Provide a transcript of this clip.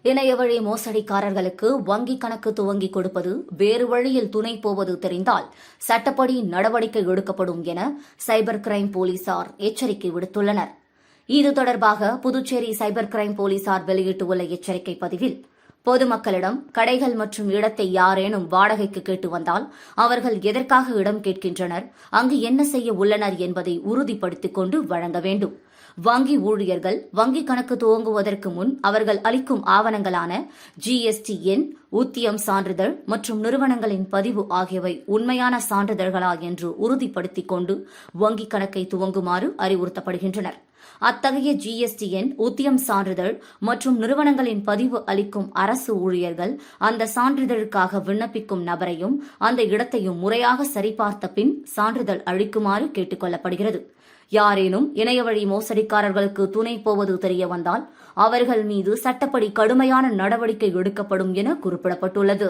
இணையவழி மோசடிக்காரர்களுக்கு வங்கிக் கணக்கு துவங்கி கொடுப்பது, வேறு வழியில் துணை போவது தெரிந்தால் சட்டப்படி நடவடிக்கை எடுக்கப்படும் என சைபர் கிரைம் போலீசார் எச்சரிக்கை விடுத்துள்ளனர். இது தொடர்பாக புதுச்சேரி சைபர் கிரைம் போலீசார் வெளியிட்டுள்ள எச்சரிக்கை பதிவில், பொதுமக்களிடம் கடைகள் மற்றும் இடத்தை யாரேனும் வாடகைக்கு கேட்டு வந்தால் அவர்கள் எதற்காக இடம் கேட்கின்றனர், அங்கு என்ன செய்ய உள்ளனர் என்பதை உறுதிப்படுத்திக் கொண்டு வழங்க வேண்டும். வங்கி ஊழியர்கள் வங்கிக் கணக்கு துவங்குவதற்கு முன் அவர்கள் அளிக்கும் ஆவணங்களான GST எண், ஊதியம் சான்றிதழ் மற்றும் நிறுவனங்களின் பதிவு ஆகியவை உண்மையான சான்றிதழ்களா என்று உறுதிப்படுத்திக் கொண்டு வங்கிக் கணக்கை துவங்குமாறு அறிவுறுத்தப்படுகின்றனர். அத்தகைய GST எண், ஊதியம் சான்றிதழ் மற்றும் நிறுவனங்களின் பதிவு அளிக்கும் அரசு ஊழியர்கள் அந்த சான்றிதழுக்காக விண்ணப்பிக்கும் நபரையும் அந்த இடத்தையும் முறையாக சரிபார்த்த பின் சான்றிதழ் அளிக்குமாறு கேட்டுக் கொள்ளப்படுகிறது. யாரேனும் இணையவழி மோசடிக்காரர்களுக்கு துணை போவது தெரியவந்தால் அவர்கள் மீது சட்டப்படி கடுமையான நடவடிக்கை எடுக்கப்படும் என குறிப்பிடப்பட்டுள்ளது.